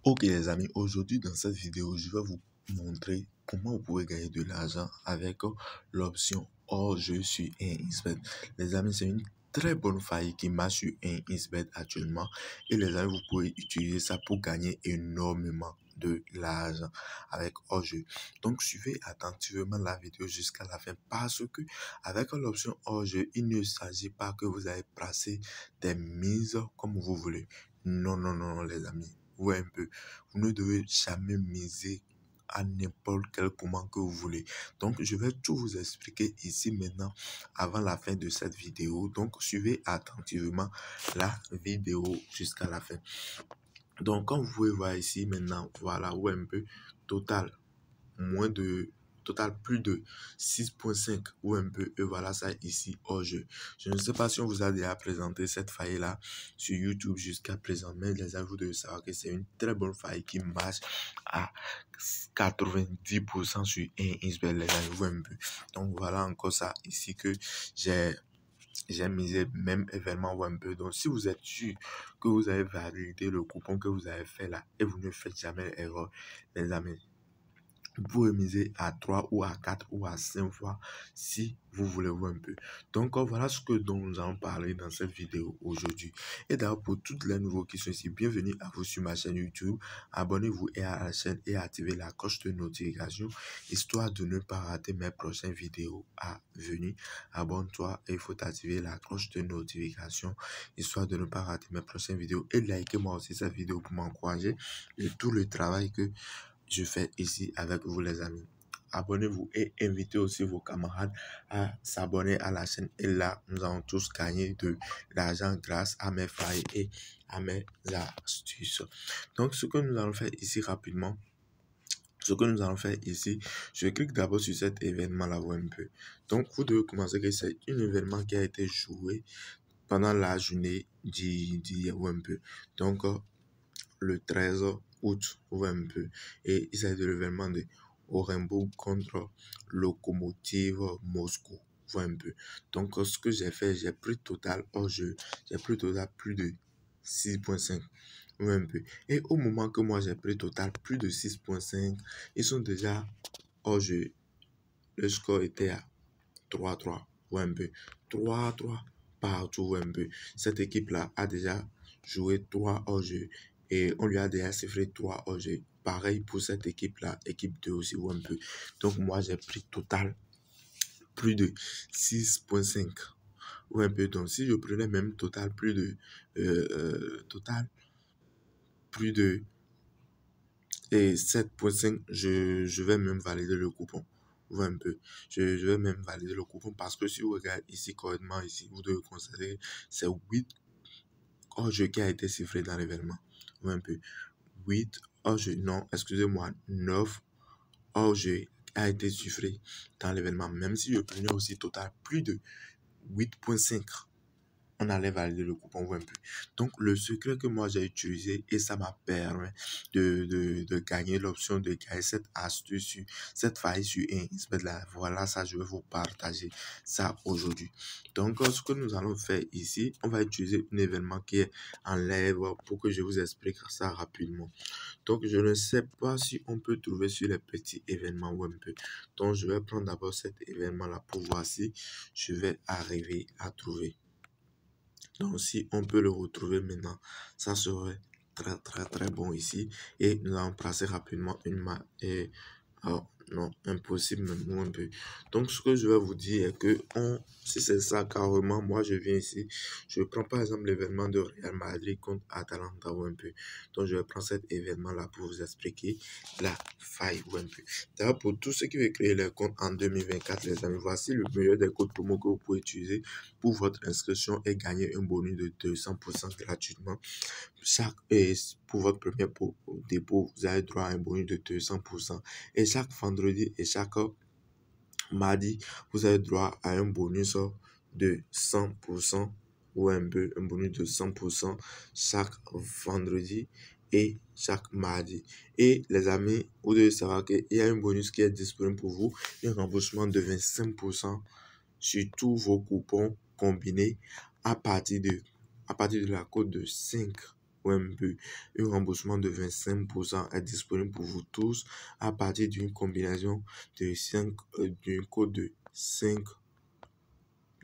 Ok les amis, aujourd'hui dans cette vidéo, je vais vous montrer comment vous pouvez gagner de l'argent avec l'option hors-jeu sur 1xBet. Les amis, c'est une très bonne faille qui marche sur 1xBet actuellement et les amis, vous pouvez utiliser ça pour gagner énormément de l'argent avec hors-jeu. Donc suivez attentivement la vidéo jusqu'à la fin parce que avec l'option hors-jeu, il ne s'agit pas que vous allez placer des mises comme vous voulez. Non, non, non, non les amis. Ouais, un peu. Vous ne devez jamais miser à n'importe quel comment que vous voulez. Donc, je vais tout vous expliquer ici maintenant avant la fin de cette vidéo. Donc, suivez attentivement la vidéo jusqu'à la fin. Donc, comme vous pouvez voir ici maintenant, voilà, où un peu total, moins de total plus de 6,5 ou un peu, et voilà ça ici hors jeu. Je ne sais pas si on vous a déjà présenté cette faille là sur YouTube jusqu'à présent, mais les amis, vous devez savoir que c'est une très bonne faille qui marche à 90% sur un xbet, les amis, vous un peu. Donc voilà encore ça ici que j'ai misé même événement ou un peu. Donc si vous êtes sûr que vous avez validé le coupon que vous avez fait là et vous ne faites jamais erreur, les amis, vous pouvez miser à 3 ou à 4 ou à 5 fois si vous voulez voir un peu. Donc voilà ce que dont nous allons parler dans cette vidéo aujourd'hui. Et d'ailleurs pour toutes les nouveaux qui sont ici, bienvenue à vous sur ma chaîne YouTube. Abonnez-vous à la chaîne et activez la cloche de notification histoire de ne pas rater mes prochaines vidéos à venir. Abonne-toi et il faut activer la cloche de notification histoire de ne pas rater mes prochaines vidéos. Et likez-moi aussi cette vidéo pour m'encourager et tout le travail que je fais ici avec vous les amis. Abonnez-vous et invitez aussi vos camarades à s'abonner à la chaîne. Et là, nous allons tous gagner de l'argent grâce à mes failles et à mes astuces. Donc, ce que nous allons faire ici rapidement, je clique d'abord sur cet événement-là, un peu. Donc, vous devez commencer que c'est un événement qui a été joué pendant la journée d'hier, un peu. Donc, le 13 août, un peu. Et il s'agit de l'événement de Orenbourg contre Lokomotiv Moscou, un peu. Donc, ce que j'ai fait, j'ai pris total hors jeu, j'ai pris total plus de 6,5, un peu. Et au moment que moi j'ai pris total plus de 6,5, ils sont déjà hors jeu. Le score était à 3-3, un peu. 3-3 partout, un peu. Cette équipe-là a déjà joué 3 hors jeu et on lui a déjà sifflé 3 hors jeu. Pareil pour cette équipe-là, équipe 2 aussi, un peu. Donc, moi, j'ai pris total plus de 6,5 ou un peu. Donc, si je prenais même total plus de plus de 7,5, je vais même valider le coupon. Un peu. Je vais même valider le coupon parce que si vous regardez ici correctement, ici, vous devez constater c'est 8 hors-jeu qui a été sifflé dans l'événement. Un peu. 8 hors-jeu, non, excusez-moi, 9 hors-jeu a été sifflé dans l'événement. Même si je prenais aussi total plus de 8,5, on allait valider le coupon un peu. Donc, le secret que moi j'ai utilisé et ça m'a permis de gagner l'option de gagner cette astuce, cette faille sur un XBet là. Voilà, ça, je vais vous partager ça aujourd'hui. Donc, ce que nous allons faire ici, on va utiliser un événement qui est en live pour que je vous explique ça rapidement. Donc, je ne sais pas si on peut trouver sur les petits événements ou un peu. Donc, je vais prendre d'abord cet événement là pour voir si je vais arriver à trouver. Donc, si on peut le retrouver maintenant, ça serait très bon ici. Et nous allons placer rapidement une main. Et non, impossible même un peu. Donc, ce que je vais vous dire est que si c'est ça carrément, moi je viens ici, je prends par exemple l'événement de Real Madrid contre Atalanta ou un peu. Donc, je vais prendre cet événement-là pour vous expliquer la faille ou un peu. D'ailleurs, pour tous ceux qui veulent créer leur compte en 2024, les amis, voici le meilleur des codes promo que vous pouvez utiliser pour votre inscription et gagner un bonus de 200% gratuitement. Pour votre premier dépôt, vous avez droit à un bonus de 200%. Et chaque vendredi et chaque mardi, vous avez droit à un bonus de 100% ou un bonus de 100% chaque vendredi et chaque mardi. Et les amis, vous devez savoir qu'il y a un bonus qui est disponible pour vous, un remboursement de 25% sur tous vos coupons combinés à partir de la cote de 5 ou un peu. Un remboursement de 25% est disponible pour vous tous à partir d'une combinaison de 5, d'un code de 5,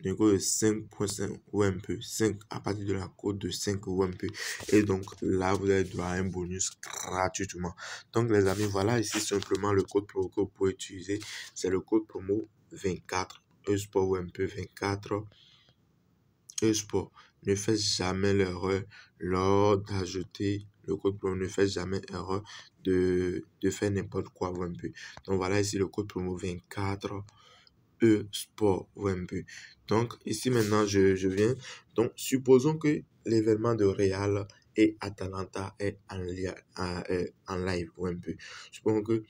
d'un code de 5.5 ou un peu. 5 à partir de la code de 5 ou un peu. Et donc là, vous avez droit à un bonus gratuitement. Donc les amis, voilà ici simplement le code promo que vous pouvez utiliser. C'est le code promo 24. E-Sport ou un peu 24. E-Sport. Ne faites jamais l'erreur lors d'ajouter le code promo. Ne faites jamais erreur de faire n'importe quoi ou un peu. Donc voilà ici le code promo 24. E-Sport ou un peu. Donc ici maintenant je viens. Donc supposons que l'événement de Real et Atalanta est en live ou un peu. Supposons que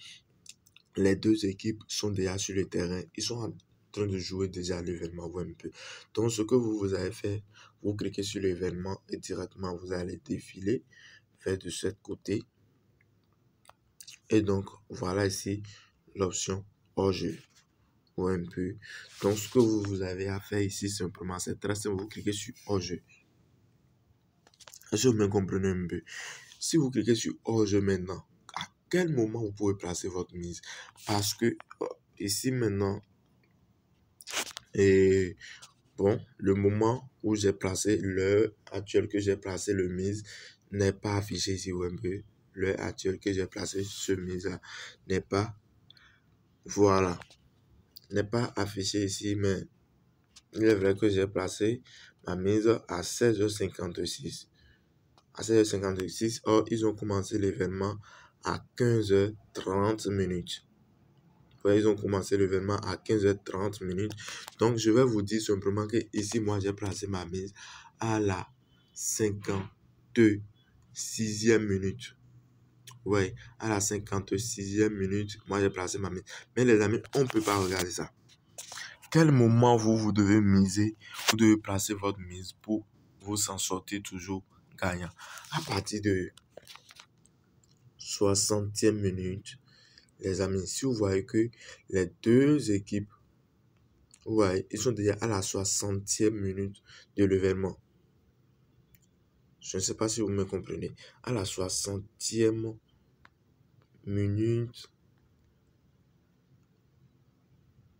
les deux équipes sont déjà sur le terrain. Ils sont en train de jouer déjà l'événement ou un peu. Donc ce que vous avez fait, vous cliquez sur l'événement et directement vous allez défiler vers de ce côté. Et donc voilà ici l'option hors-jeu ou un peu. Donc ce que vous avez à faire ici simplement, c'est très simple. Vous cliquez sur hors-jeu. Est-ce que vous me comprenez un peu? Si vous cliquez sur hors-jeu maintenant, à quel moment vous pouvez placer votre mise? Parce que ici maintenant, et bon, le moment où j'ai placé l'heure actuelle que j'ai placé le mise n'est pas affiché ici ou un peu. L'heure actuelle que j'ai placé ce mise là n'est pas, voilà, n'est pas affiché ici, mais il est vrai que j'ai placé ma mise à 16h56. À 16h56, or ils ont commencé l'événement à 15h30 minutes. Ouais, ils ont commencé l'événement à 15h30 minutes. Donc, je vais vous dire simplement que ici, moi, j'ai placé ma mise à la 56e minute. Ouais, à la 56e minute, moi, j'ai placé ma mise. Mais les amis, on ne peut pas regarder ça. Quel moment vous devez miser, vous devez placer votre mise pour vous en sortir toujours gagnant. À partir de 60e minute, les amis, si vous voyez que les deux équipes, ouais, ils sont déjà à la 60e minute de l'événement. Je ne sais pas si vous me comprenez. À la 60e minute,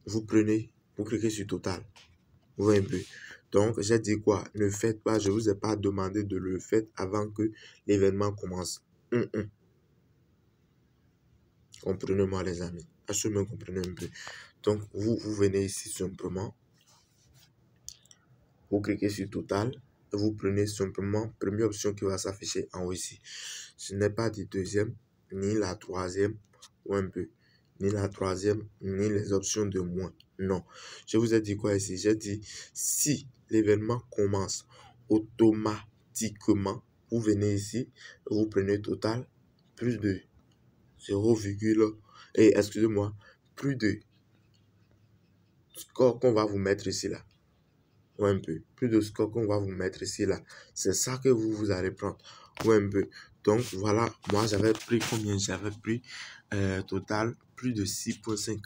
vous cliquez sur total. Vous voyez un peu. Donc, j'ai dit quoi? Ne faites pas, je ne vous ai pas demandé de le faire avant que l'événement commence. Comprenez-moi les amis. Est-ce que vous me comprenez un peu? Donc, vous venez ici simplement. Vous cliquez sur total. Vous prenez simplement première option qui va s'afficher en haut ici. Ce n'est pas du deuxième, ni la troisième, ou un peu. Ni la troisième, ni les options de moins. Non. Je vous ai dit quoi ici? J'ai dit si l'événement commence automatiquement, vous venez ici, vous prenez total, plus de 0, et excusez-moi, plus de score qu'on va vous mettre ici là. Ou un peu. Plus de score qu'on va vous mettre ici là. C'est ça que vous allez prendre. Ou un peu. Donc voilà, moi j'avais pris combien? J'avais pris total plus de 6.5.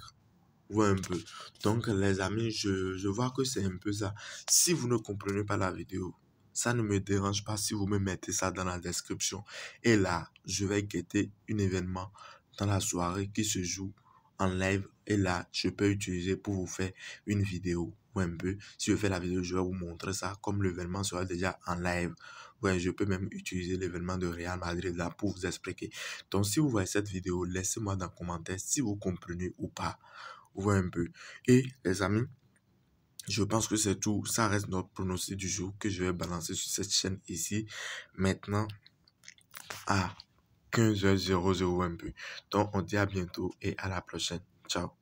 Ou un peu. Donc les amis, je vois que c'est un peu ça. Si vous ne comprenez pas la vidéo, ça ne me dérange pas si vous me mettez ça dans la description. Et là, je vais guetter un événement dans la soirée qui se joue en live. Et là, je peux utiliser pour vous faire une vidéo. Ou un peu. Si je fais la vidéo, je vais vous montrer ça comme l'événement sera déjà en live. Ouais, je peux même utiliser l'événement de Real Madrid là pour vous expliquer. Donc, si vous voyez cette vidéo, laissez-moi dans les commentaires si vous comprenez ou pas. Vous voyez un peu. Et les amis, je pense que c'est tout. Ça reste notre pronostic du jour que je vais balancer sur cette chaîne ici. Maintenant, à 15h00 un peu. Donc, on dit à bientôt et à la prochaine. Ciao.